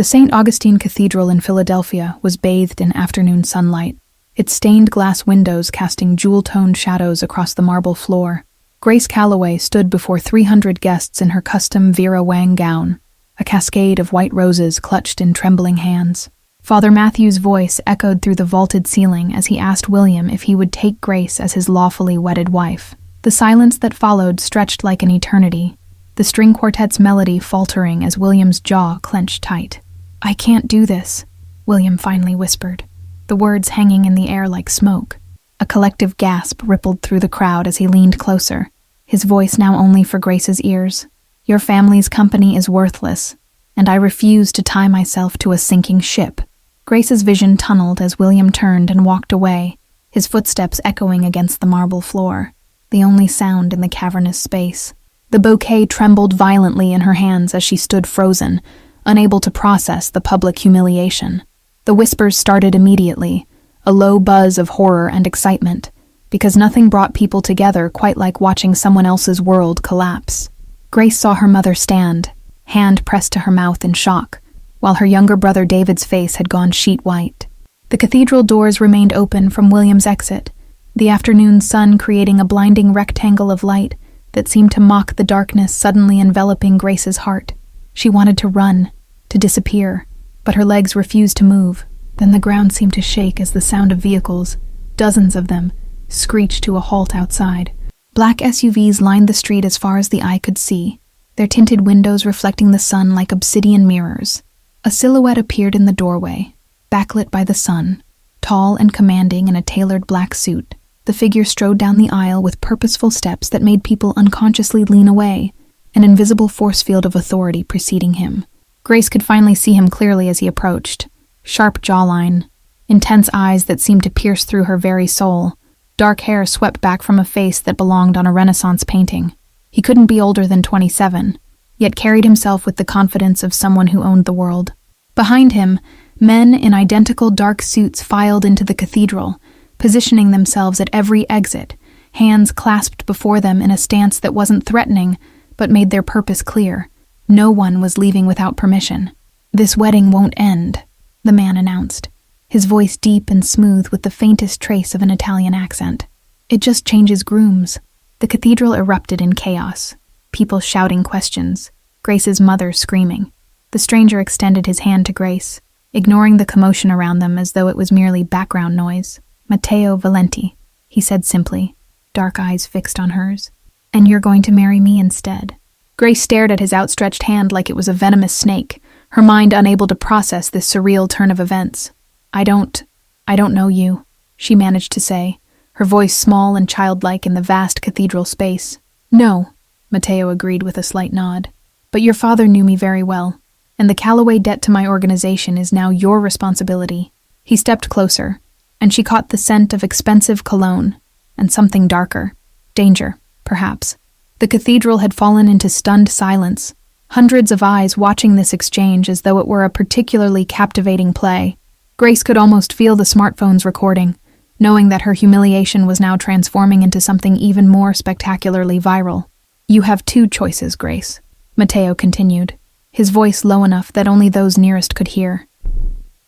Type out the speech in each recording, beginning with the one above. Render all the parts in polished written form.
The St. Augustine Cathedral in Philadelphia was bathed in afternoon sunlight, its stained glass windows casting jewel-toned shadows across the marble floor. Grace Calloway stood before 300 guests in her custom Vera Wang gown, a cascade of white roses clutched in trembling hands. Father Matthew's voice echoed through the vaulted ceiling as he asked William if he would take Grace as his lawfully wedded wife. The silence that followed stretched like an eternity, the string quartet's melody faltering as William's jaw clenched tight. "I can't do this," William finally whispered, the words hanging in the air like smoke. A collective gasp rippled through the crowd as he leaned closer, his voice now only for Grace's ears. "Your family's company is worthless, and I refuse to tie myself to a sinking ship." Grace's vision tunneled as William turned and walked away, his footsteps echoing against the marble floor, the only sound in the cavernous space. The bouquet trembled violently in her hands as she stood frozen, unable to process the public humiliation. The whispers started immediately, a low buzz of horror and excitement, because nothing brought people together quite like watching someone else's world collapse. Grace saw her mother stand, hand pressed to her mouth in shock, while her younger brother David's face had gone sheet white. The cathedral doors remained open from William's exit, the afternoon sun creating a blinding rectangle of light that seemed to mock the darkness suddenly enveloping Grace's heart. She wanted to run, to disappear, but her legs refused to move. Then the ground seemed to shake as the sound of vehicles, dozens of them, screeched to a halt outside. Black SUVs lined the street as far as the eye could see, their tinted windows reflecting the sun like obsidian mirrors. A silhouette appeared in the doorway, backlit by the sun, tall and commanding in a tailored black suit. The figure strode down the aisle with purposeful steps that made people unconsciously lean away, an invisible force field of authority preceding him. Grace could finally see him clearly as he approached. Sharp jawline, intense eyes that seemed to pierce through her very soul, dark hair swept back from a face that belonged on a Renaissance painting. He couldn't be older than 27, yet carried himself with the confidence of someone who owned the world. Behind him, men in identical dark suits filed into the cathedral, positioning themselves at every exit, hands clasped before them in a stance that wasn't threatening, but made their purpose clear. No one was leaving without permission. "This wedding won't end," the man announced, his voice deep and smooth with the faintest trace of an Italian accent. "It just changes grooms." The cathedral erupted in chaos, people shouting questions, Grace's mother screaming. The stranger extended his hand to Grace, ignoring the commotion around them as though it was merely background noise. "Matteo Valenti," he said simply, dark eyes fixed on hers. "And you're going to marry me instead." Grace stared at his outstretched hand like it was a venomous snake, her mind unable to process this surreal turn of events. I don't know you," she managed to say, her voice small and childlike in the vast cathedral space. "No," Matteo agreed with a slight nod. "But your father knew me very well, and the Calloway debt to my organization is now your responsibility." He stepped closer, and she caught the scent of expensive cologne, and something darker. Danger, perhaps. The cathedral had fallen into stunned silence, hundreds of eyes watching this exchange as though it were a particularly captivating play. Grace could almost feel the smartphones recording, knowing that her humiliation was now transforming into something even more spectacularly viral. "You have two choices, Grace," Matteo continued, his voice low enough that only those nearest could hear.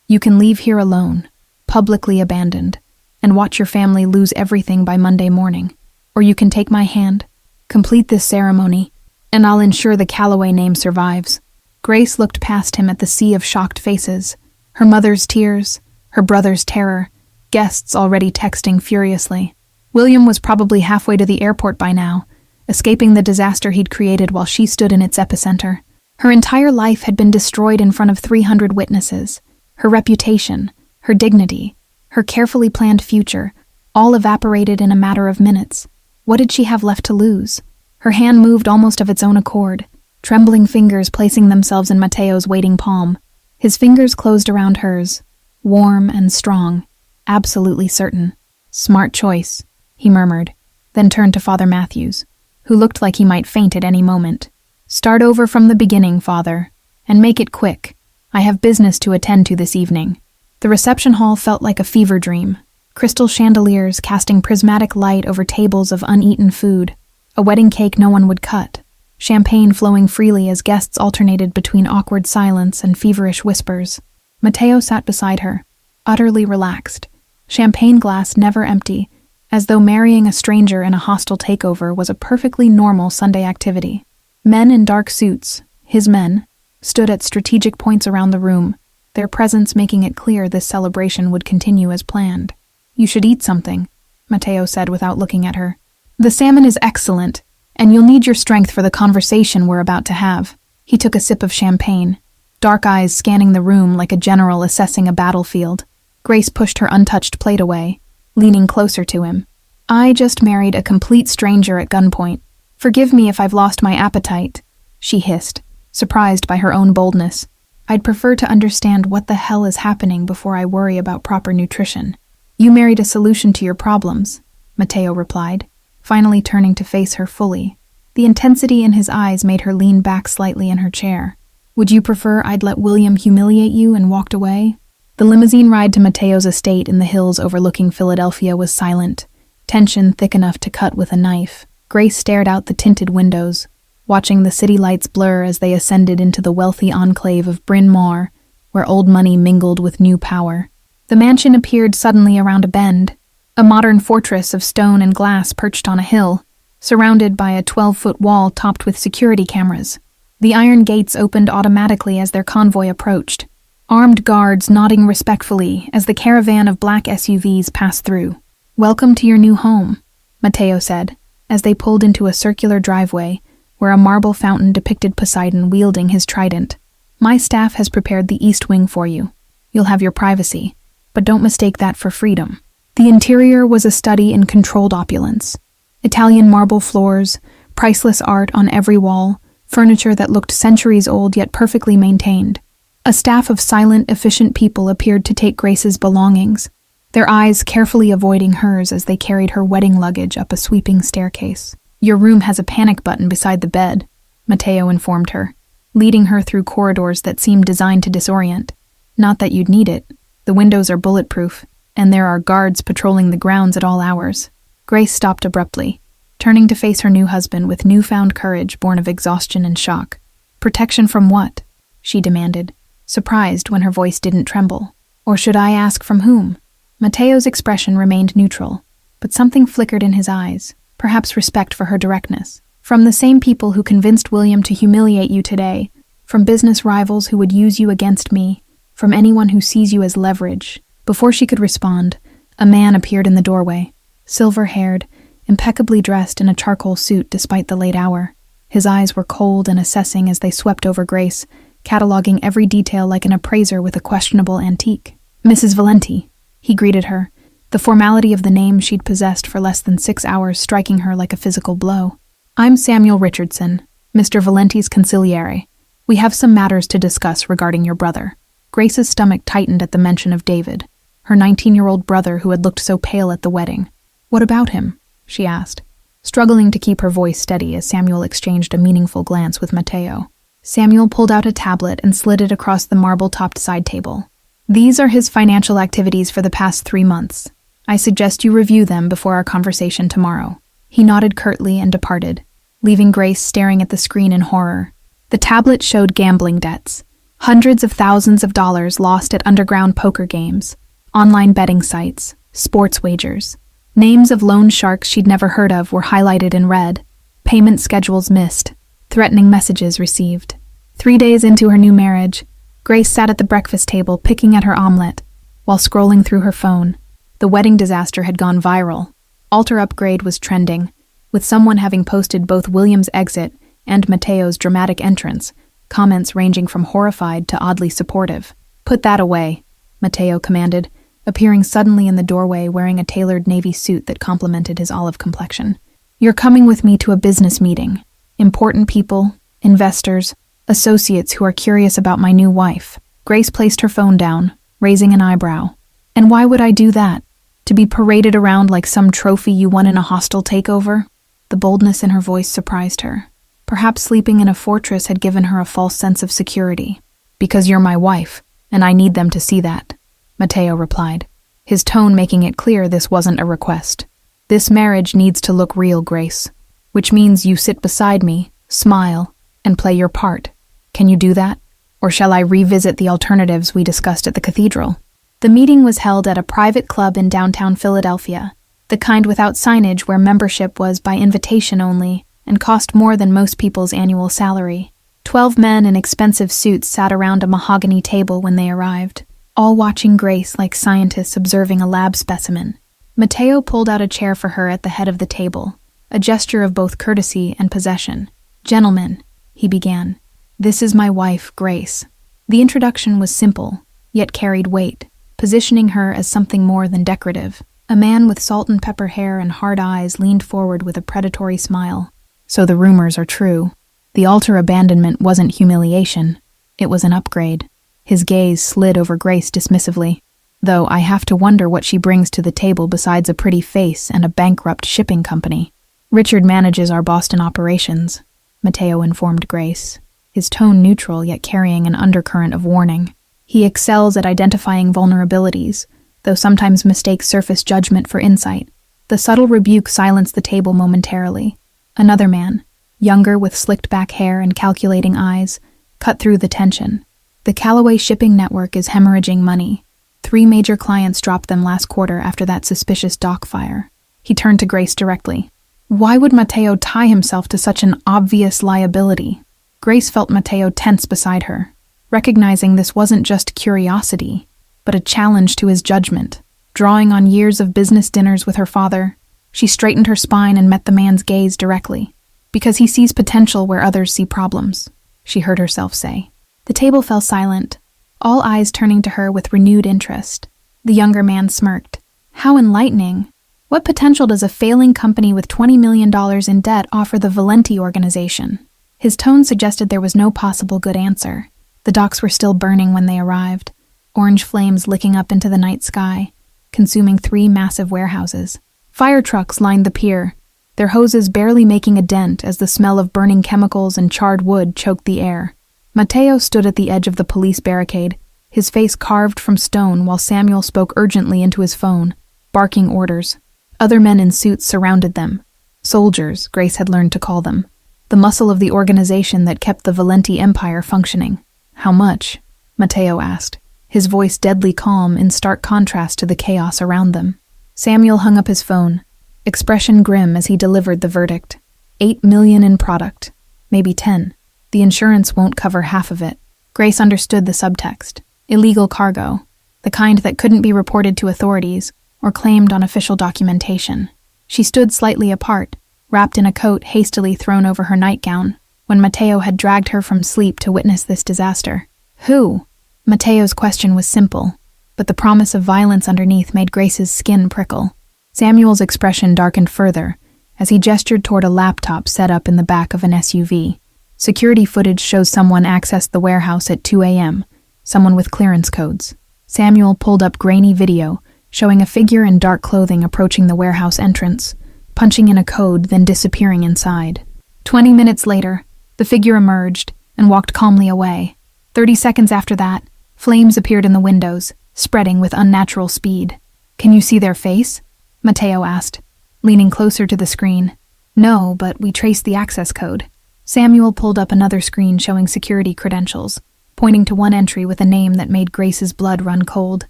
"You can leave here alone, publicly abandoned, and watch your family lose everything by Monday morning. Or you can take my hand, complete this ceremony, and I'll ensure the Calloway name survives." Grace looked past him at the sea of shocked faces, her mother's tears, her brother's terror, guests already texting furiously. William was probably halfway to the airport by now, escaping the disaster he'd created while she stood in its epicenter. Her entire life had been destroyed in front of 300 witnesses, her reputation, her dignity, her carefully planned future, all evaporated in a matter of minutes. What did she have left to lose? Her hand moved almost of its own accord, trembling fingers placing themselves in Matteo's waiting palm. His fingers closed around hers, warm and strong, absolutely certain. "Smart choice," he murmured, then turned to Father Matthews, who looked like he might faint at any moment. "Start over from the beginning, Father, and make it quick. I have business to attend to this evening." The reception hall felt like a fever dream, crystal chandeliers casting prismatic light over tables of uneaten food, a wedding cake no one would cut, champagne flowing freely as guests alternated between awkward silence and feverish whispers. Matteo sat beside her, utterly relaxed, champagne glass never empty, as though marrying a stranger in a hostile takeover was a perfectly normal Sunday activity. Men in dark suits, his men, stood at strategic points around the room, their presence making it clear this celebration would continue as planned. "You should eat something," Matteo said without looking at her. "The salmon is excellent, and you'll need your strength for the conversation we're about to have." He took a sip of champagne, dark eyes scanning the room like a general assessing a battlefield. Grace pushed her untouched plate away, leaning closer to him. "I just married a complete stranger at gunpoint. Forgive me if I've lost my appetite," she hissed, surprised by her own boldness. "I'd prefer to understand what the hell is happening before I worry about proper nutrition." "You married a solution to your problems," Matteo replied, finally turning to face her fully. The intensity in his eyes made her lean back slightly in her chair. "Would you prefer I'd let William humiliate you and walked away?" The limousine ride to Matteo's estate in the hills overlooking Philadelphia was silent, tension thick enough to cut with a knife. Grace stared out the tinted windows, watching the city lights blur as they ascended into the wealthy enclave of Bryn Mawr, where old money mingled with new power. The mansion appeared suddenly around a bend, a modern fortress of stone and glass perched on a hill, surrounded by a 12-foot wall topped with security cameras. The iron gates opened automatically as their convoy approached, armed guards nodding respectfully as the caravan of black SUVs passed through. "Welcome to your new home," Matteo said, as they pulled into a circular driveway where a marble fountain depicted Poseidon wielding his trident. "My staff has prepared the east wing for you. You'll have your privacy, but don't mistake that for freedom." The interior was a study in controlled opulence. Italian marble floors, priceless art on every wall, furniture that looked centuries old yet perfectly maintained. A staff of silent, efficient people appeared to take Grace's belongings, their eyes carefully avoiding hers as they carried her wedding luggage up a sweeping staircase. "Your room has a panic button beside the bed," Matteo informed her, leading her through corridors that seemed designed to disorient. "Not that you'd need it. The windows are bulletproof, and there are guards patrolling the grounds at all hours." Grace stopped abruptly, turning to face her new husband with newfound courage born of exhaustion and shock. "Protection from what?" she demanded, surprised when her voice didn't tremble. "Or should I ask from whom?" Matteo's expression remained neutral, but something flickered in his eyes, perhaps respect for her directness. "From the same people who convinced William to humiliate you today, from business rivals who would use you against me, from anyone who sees you as leverage." Before she could respond, a man appeared in the doorway, silver-haired, impeccably dressed in a charcoal suit despite the late hour. His eyes were cold and assessing as they swept over Grace, cataloging every detail like an appraiser with a questionable antique. "Mrs. Valenti," he greeted her, the formality of the name she'd possessed for less than 6 hours striking her like a physical blow. "I'm Samuel Richardson, Mr. Valenti's consigliere. We have some matters to discuss regarding your brother." Grace's stomach tightened at the mention of David, her 19-year-old brother who had looked so pale at the wedding. "What about him?" she asked, struggling to keep her voice steady as Samuel exchanged a meaningful glance with Matteo. Samuel pulled out a tablet and slid it across the marble-topped side table. "These are his financial activities for the past 3 months. I suggest you review them before our conversation tomorrow." He nodded curtly and departed, leaving Grace staring at the screen in horror. The tablet showed gambling debts, hundreds of thousands of dollars lost at underground poker games, online betting sites, sports wagers. Names of loan sharks she'd never heard of were highlighted in red, payment schedules missed, threatening messages received. 3 days into her new marriage, Grace sat at the breakfast table picking at her omelet while scrolling through her phone. The wedding disaster had gone viral. Altar upgrade was trending, with someone having posted both William's exit and Matteo's dramatic entrance, comments ranging from horrified to oddly supportive. "Put that away," Matteo commanded, appearing suddenly in the doorway wearing a tailored navy suit that complemented his olive complexion. "You're coming with me to a business meeting. Important people, investors, associates who are curious about my new wife." Grace placed her phone down, raising an eyebrow. "And why would I do that? To be paraded around like some trophy you won in a hostile takeover?" The boldness in her voice surprised her. Perhaps sleeping in a fortress had given her a false sense of security. "Because you're my wife, and I need them to see that," Matteo replied, his tone making it clear this wasn't a request. "This marriage needs to look real, Grace, which means you sit beside me, Smile and play your part. Can you do that? Or shall I revisit the alternatives we discussed at the cathedral? The meeting was held at a private club in downtown Philadelphia, the kind without signage where membership was by invitation only and cost more than most people's annual salary. 12 men in expensive suits sat around a mahogany table when they arrived, all watching Grace like scientists observing a lab specimen. Mateo pulled out a chair for her at the head of the table, a gesture of both courtesy and possession. "Gentlemen," he began, "this is my wife, Grace." The introduction was simple, yet carried weight, positioning her as something more than decorative. A man with salt and pepper hair and hard eyes leaned forward with a predatory smile. "So the rumors are true. The altar abandonment wasn't humiliation. It was an upgrade." His gaze slid over Grace dismissively. "Though I have to wonder what she brings to the table besides a pretty face and a bankrupt shipping company." "Richard manages our Boston operations," Mateo informed Grace, his tone neutral yet carrying an undercurrent of warning. "He excels at identifying vulnerabilities, though sometimes mistakes surface judgment for insight." The subtle rebuke silenced the table momentarily. Another man, younger with slicked back hair and calculating eyes, cut through the tension. "The Callaway shipping network is hemorrhaging money. 3 major clients dropped them last quarter after that suspicious dock fire." He turned to Grace directly. Why would Mateo tie himself to such an obvious liability? Grace felt Mateo tense beside her, recognizing this wasn't just curiosity, but a challenge to his judgment. Drawing on years of business dinners with her father, she straightened her spine and met the man's gaze directly. "Because he sees potential where others see problems," she heard herself say. The table fell silent, all eyes turning to her with renewed interest. The younger man smirked. "How enlightening. What potential does a failing company with $20 million in debt offer the Valenti organization?" His tone suggested there was no possible good answer. The docks were still burning when they arrived, orange flames licking up into the night sky, consuming 3 massive warehouses. Fire trucks lined the pier, their hoses barely making a dent as the smell of burning chemicals and charred wood choked the air. Mateo stood at the edge of the police barricade, his face carved from stone while Samuel spoke urgently into his phone, barking orders. Other men in suits surrounded them. Soldiers, Grace had learned to call them. The muscle of the organization that kept the Valenti empire functioning. "How much?" Mateo asked, his voice deadly calm in stark contrast to the chaos around them. Samuel hung up his phone, expression grim as he delivered the verdict. 8 million in product, maybe 10. The insurance won't cover half of it. Grace understood the subtext. Illegal cargo, the kind that couldn't be reported to authorities or claimed on official documentation. She stood slightly apart, wrapped in a coat hastily thrown over her nightgown, when Mateo had dragged her from sleep to witness this disaster. "Who?" Mateo's question was simple, but the promise of violence underneath made Grace's skin prickle. Samuel's expression darkened further as he gestured toward a laptop set up in the back of an SUV. Security footage shows someone accessed the warehouse at 2 a.m., someone with clearance codes. Samuel pulled up grainy video, showing a figure in dark clothing approaching the warehouse entrance, punching in a code, then disappearing inside. 20 minutes later, the figure emerged and walked calmly away. 30 seconds after that, flames appeared in the windows, spreading with unnatural speed. "Can you see their face?" Mateo asked, leaning closer to the screen. "No, but we traced the access code." Samuel pulled up another screen showing security credentials, pointing to one entry with a name that made Grace's blood run cold.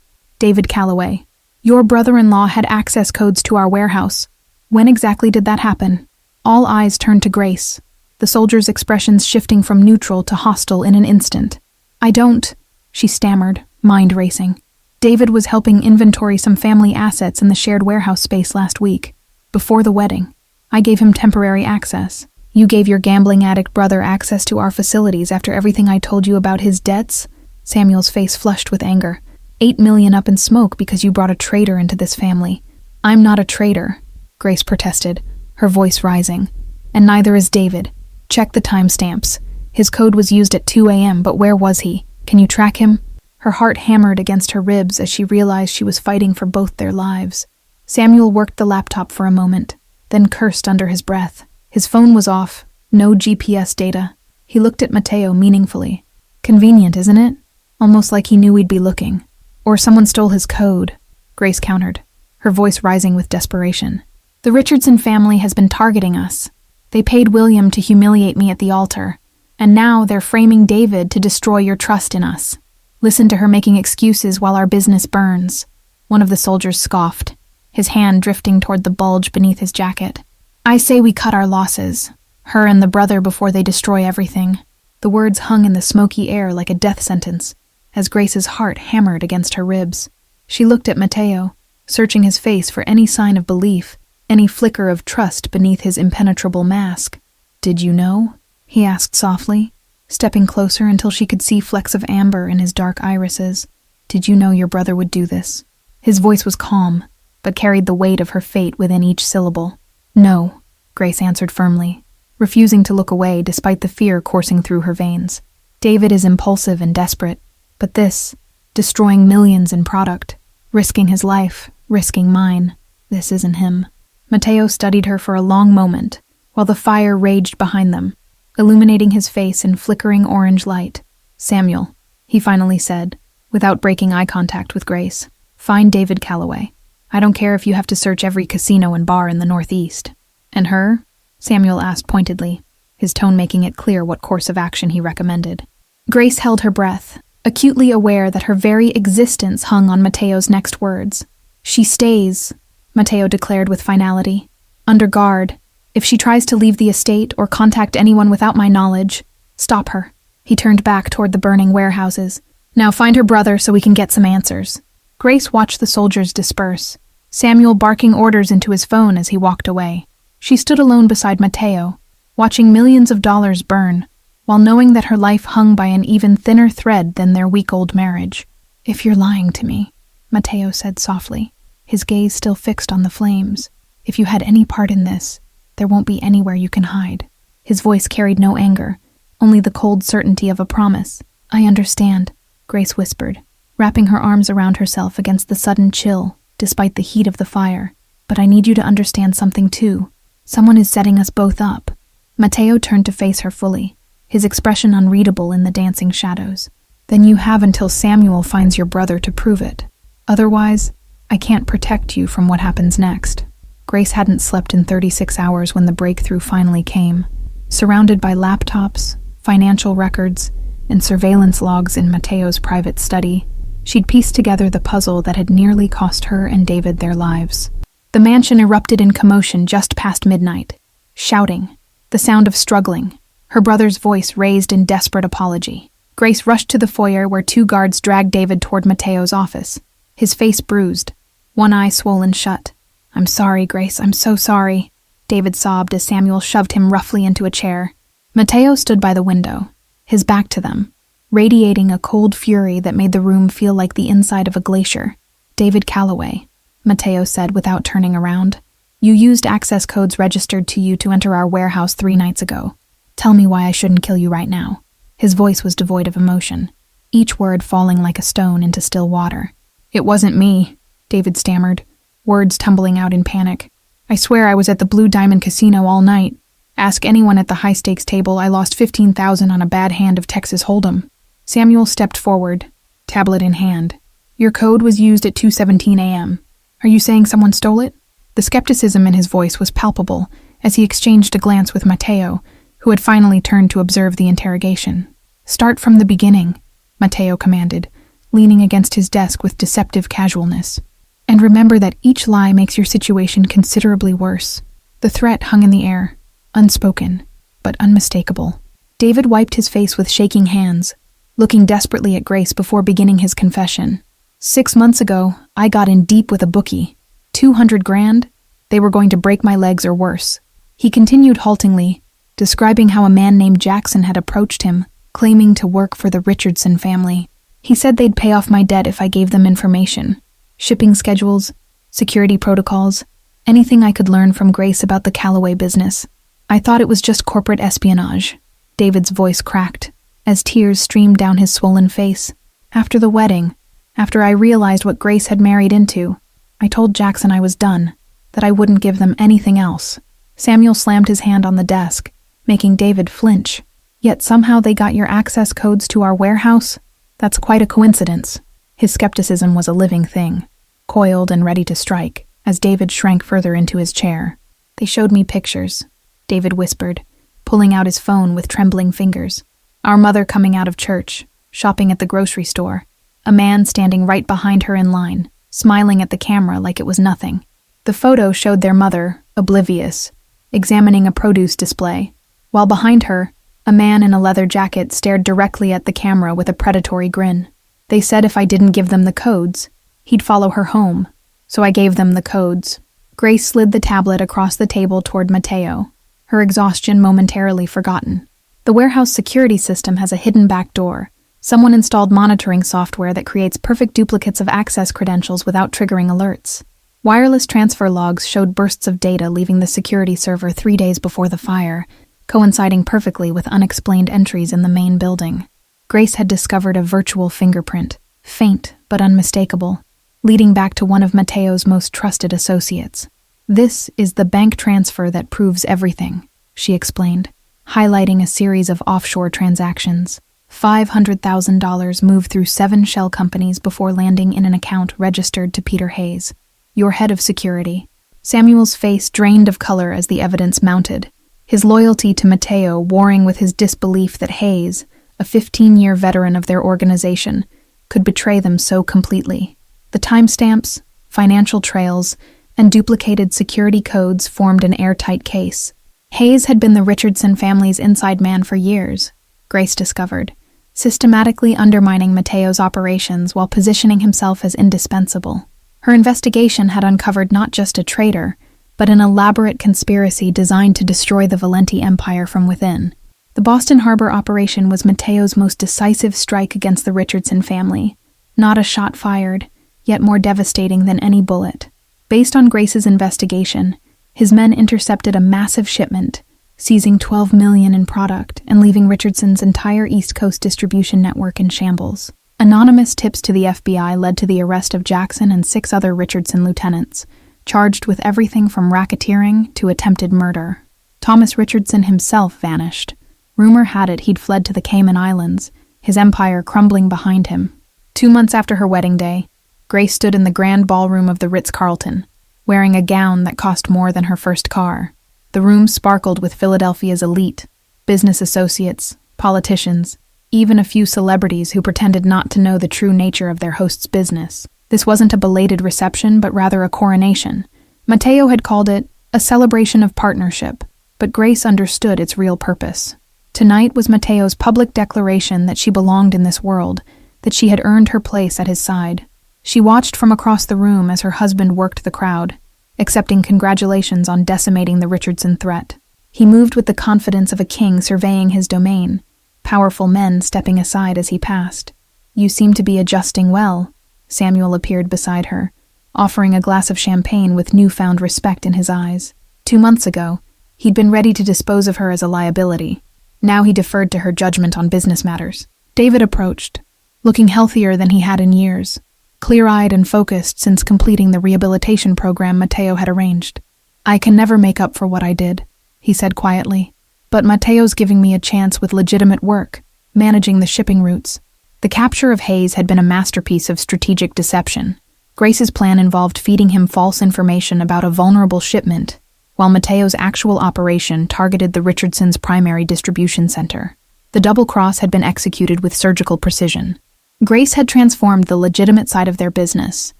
"David Callaway. Your brother-in-law had access codes to our warehouse. When exactly did that happen?" All eyes turned to Grace, the soldier's expressions shifting from neutral to hostile in an instant. "I don't," she stammered, mind racing. "David was helping inventory some family assets in the shared warehouse space last week, before the wedding. I gave him temporary access. You gave your gambling addict brother access to our facilities after everything I told you about his debts?" Samuel's face flushed with anger. 8 million up in smoke because you brought a traitor into this family. "I'm not a traitor," Grace protested, her voice rising. "And neither is David. Check the timestamps. His code was used at 2 a.m., but where was he? Can you track him?" Her heart hammered against her ribs as she realized she was fighting for both their lives. Samuel worked the laptop for a moment, then cursed under his breath. His phone was off, no GPS data. He looked at Mateo meaningfully. "Convenient, isn't it? Almost like he knew we'd be looking. Or someone stole his code," Grace countered, her voice rising with desperation. "The Richardson family has been targeting us. They paid William to humiliate me at the altar, and now they're framing David to destroy your trust in us. Listen to her making excuses while our business burns." One of the soldiers scoffed, his hand drifting toward the bulge beneath his jacket. "I say we cut our losses, her and the brother, before they destroy everything." The words hung in the smoky air like a death sentence, as Grace's heart hammered against her ribs. She looked at Mateo, searching his face for any sign of belief, any flicker of trust beneath his impenetrable mask. "Did you know?" he asked softly, stepping closer until she could see flecks of amber in his dark irises. "Did you know your brother would do this?" His voice was calm, but carried the weight of her fate within each syllable. "No," Grace answered firmly, refusing to look away despite the fear coursing through her veins. "David is impulsive and desperate, but this, destroying millions in product, risking his life, risking mine, this isn't him." Mateo studied her for a long moment, while the fire raged behind them, illuminating his face in flickering orange light. "Samuel," he finally said, without breaking eye contact with Grace, "find David Calloway. I don't care if you have to search every casino and bar in the Northeast." "And her?" Samuel asked pointedly, his tone making it clear what course of action he recommended. Grace held her breath, acutely aware that her very existence hung on Mateo's next words. "She stays," Mateo declared with finality, "under guard. If she tries to leave the estate or contact anyone without my knowledge, stop her." He turned back toward the burning warehouses. "Now find her brother so we can get some answers." Grace watched the soldiers disperse, Samuel barking orders into his phone as he walked away. She stood alone beside Mateo, watching millions of dollars burn, while knowing that her life hung by an even thinner thread than their week-old marriage. "If you're lying to me," Mateo said softly, his gaze still fixed on the flames, "if you had any part in this, there won't be anywhere you can hide." His voice carried no anger, only the cold certainty of a promise. "I understand," Grace whispered, wrapping her arms around herself against the sudden chill, despite the heat of the fire. "But I need you to understand something too. Someone is setting us both up." Mateo turned to face her fully, his expression unreadable in the dancing shadows. "Then you have until Samuel finds your brother to prove it. Otherwise, I can't protect you from what happens next." Grace hadn't slept in 36 hours when the breakthrough finally came. Surrounded by laptops, financial records, and surveillance logs in Mateo's private study, she'd pieced together the puzzle that had nearly cost her and David their lives. The mansion erupted in commotion just past midnight. Shouting, the sound of struggling, her brother's voice raised in desperate apology. Grace rushed to the foyer where 2 guards dragged David toward Mateo's office, his face bruised, one eye swollen shut. "I'm sorry, Grace, I'm so sorry," David sobbed as Samuel shoved him roughly into a chair. Mateo stood by the window, his back to them, radiating a cold fury that made the room feel like the inside of a glacier. "David Calloway," Mateo said without turning around. "You used access codes registered to you to enter our warehouse 3 nights ago. Tell me why I shouldn't kill you right now." His voice was devoid of emotion, each word falling like a stone into still water. "It wasn't me," David stammered, words tumbling out in panic. "I swear I was at the Blue Diamond Casino all night. Ask anyone at the high-stakes table. I lost $15,000 on a bad hand of Texas Hold'em." Samuel stepped forward, tablet in hand. "Your code was used at 2:17 a.m. Are you saying someone stole it?" The skepticism in his voice was palpable as he exchanged a glance with Mateo, who had finally turned to observe the interrogation. "Start from the beginning," Mateo commanded, leaning against his desk with deceptive casualness. "And remember that each lie makes your situation considerably worse." The threat hung in the air, unspoken, but unmistakable. David wiped his face with shaking hands, looking desperately at Grace before beginning his confession. 6 months ago, I got in deep with a bookie. 200 grand? They were going to break my legs or worse." He continued haltingly, describing how a man named Jackson had approached him, claiming to work for the Richardson family. He said they'd pay off my debt if I gave them information. Shipping schedules, security protocols, anything I could learn from Grace about the Calloway business. I thought it was just corporate espionage. David's voice cracked, as tears streamed down his swollen face. "After the wedding, after I realized what Grace had married into, I told Jackson I was done, that I wouldn't give them anything else." Samuel slammed his hand on the desk, making David flinch. "Yet somehow they got your access codes to our warehouse? That's quite a coincidence." His skepticism was a living thing, coiled and ready to strike, as David shrank further into his chair. "They showed me pictures. David whispered, pulling out his phone with trembling fingers. Our mother coming out of church, shopping at the grocery store. A man standing right behind her in line, smiling at the camera like it was nothing. The photo showed their mother, oblivious, examining a produce display, while behind her, a man in a leather jacket stared directly at the camera with a predatory grin. They said if I didn't give them the codes, he'd follow her home, so I gave them the codes. Grace slid the tablet across the table toward Mateo, her exhaustion momentarily forgotten. The warehouse security system has a hidden back door. Someone installed monitoring software that creates perfect duplicates of access credentials without triggering alerts. Wireless transfer logs showed bursts of data leaving the security server 3 days before the fire, coinciding perfectly with unexplained entries in the main building. Grace had discovered a virtual fingerprint, faint but unmistakable, leading back to one of Mateo's most trusted associates. This is the bank transfer that proves everything, she explained, highlighting a series of offshore transactions. $500,000 moved through 7 shell companies before landing in an account registered to Peter Hayes, your head of security. Samuel's face drained of color as the evidence mounted, his loyalty to Mateo warring with his disbelief that Hayes, a 15-year veteran of their organization, could betray them so completely. The timestamps, financial trails, and duplicated security codes formed an airtight case. Hayes had been the Richardson family's inside man for years, Grace discovered, systematically undermining Mateo's operations while positioning himself as indispensable. Her investigation had uncovered not just a traitor, but an elaborate conspiracy designed to destroy the Valenti Empire from within. The Boston Harbor operation was Mateo's most decisive strike against the Richardson family, not a shot fired, yet more devastating than any bullet. Based on Grace's investigation, his men intercepted a massive shipment, seizing $12 million in product and leaving Richardson's entire East Coast distribution network in shambles. Anonymous tips to the FBI led to the arrest of Jackson and 6 other Richardson lieutenants, charged with everything from racketeering to attempted murder. Thomas Richardson himself vanished. Rumor had it he'd fled to the Cayman Islands, his empire crumbling behind him. 2 months after her wedding day, Grace stood in the grand ballroom of the Ritz-Carlton, wearing a gown that cost more than her first car. The room sparkled with Philadelphia's elite, business associates, politicians, even a few celebrities who pretended not to know the true nature of their host's business. This wasn't a belated reception, but rather a coronation. Mateo had called it a celebration of partnership, but Grace understood its real purpose. Tonight was Mateo's public declaration that she belonged in this world, that she had earned her place at his side. She watched from across the room as her husband worked the crowd, accepting congratulations on decimating the Richardson threat. He moved with the confidence of a king surveying his domain, powerful men stepping aside as he passed. You seem to be adjusting well. Samuel appeared beside her, offering a glass of champagne with newfound respect in his eyes. 2 months ago, he'd been ready to dispose of her as a liability. Now he deferred to her judgment on business matters. David approached, looking healthier than he had in years, clear-eyed and focused since completing the rehabilitation program Mateo had arranged. I can never make up for what I did, he said quietly, but Mateo's giving me a chance with legitimate work, managing the shipping routes. The capture of Hayes had been a masterpiece of strategic deception. Grace's plan involved feeding him false information about a vulnerable shipment, while Mateo's actual operation targeted the Richardsons' primary distribution center. The double cross had been executed with surgical precision. Grace had transformed the legitimate side of their business,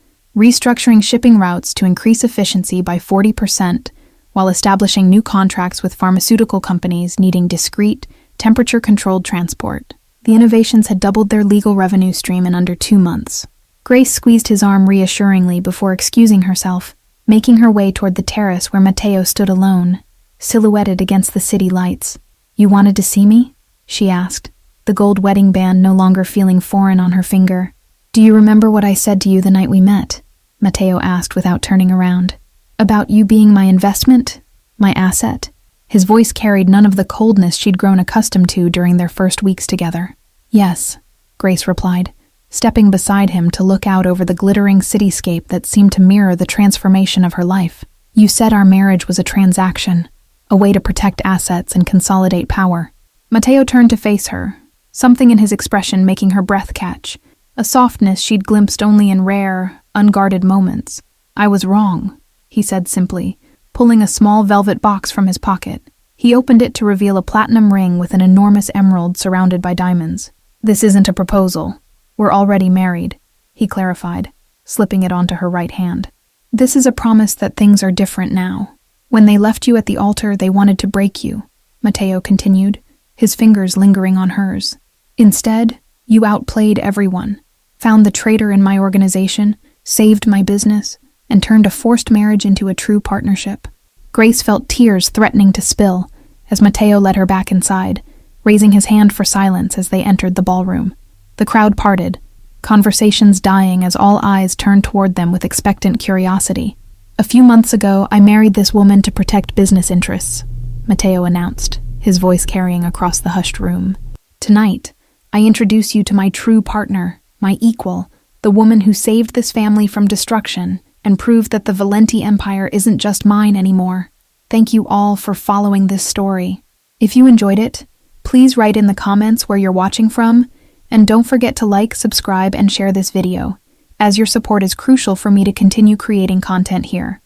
restructuring shipping routes to increase efficiency by 40%, while establishing new contracts with pharmaceutical companies needing discreet, temperature-controlled transport. The innovations had doubled their legal revenue stream in under 2 months. Grace squeezed his arm reassuringly before excusing herself, making her way toward the terrace where Mateo stood alone, silhouetted against the city lights. You wanted to see me? She asked, the gold wedding band no longer feeling foreign on her finger. Do you remember what I said to you the night we met? Mateo asked without turning around. About you being my investment? My asset? His voice carried none of the coldness she'd grown accustomed to during their first weeks together. Yes, Grace replied, stepping beside him to look out over the glittering cityscape that seemed to mirror the transformation of her life. You said our marriage was a transaction, a way to protect assets and consolidate power. Mateo turned to face her, something in his expression making her breath catch, a softness she'd glimpsed only in rare, unguarded moments. I was wrong, he said simply, pulling a small velvet box from his pocket. He opened it to reveal a platinum ring with an enormous emerald surrounded by diamonds. "This isn't a proposal. We're already married," he clarified, slipping it onto her right hand. "This is a promise that things are different now. When they left you at the altar, they wanted to break you," Mateo continued, his fingers lingering on hers. "Instead, you outplayed everyone, found the traitor in my organization, saved my business, and turned a forced marriage into a true partnership." Grace felt tears threatening to spill as Mateo led her back inside, raising his hand for silence as they entered the ballroom. The crowd parted, conversations dying as all eyes turned toward them with expectant curiosity. "A few months ago, I married this woman to protect business interests," Mateo announced, his voice carrying across the hushed room. "Tonight, I introduce you to my true partner, my equal, the woman who saved this family from destruction and proved that the Valenti Empire isn't just mine anymore. Thank you all for following this story. If you enjoyed it, please write in the comments where you're watching from, and don't forget to like, subscribe, and share this video, as your support is crucial for me to continue creating content here.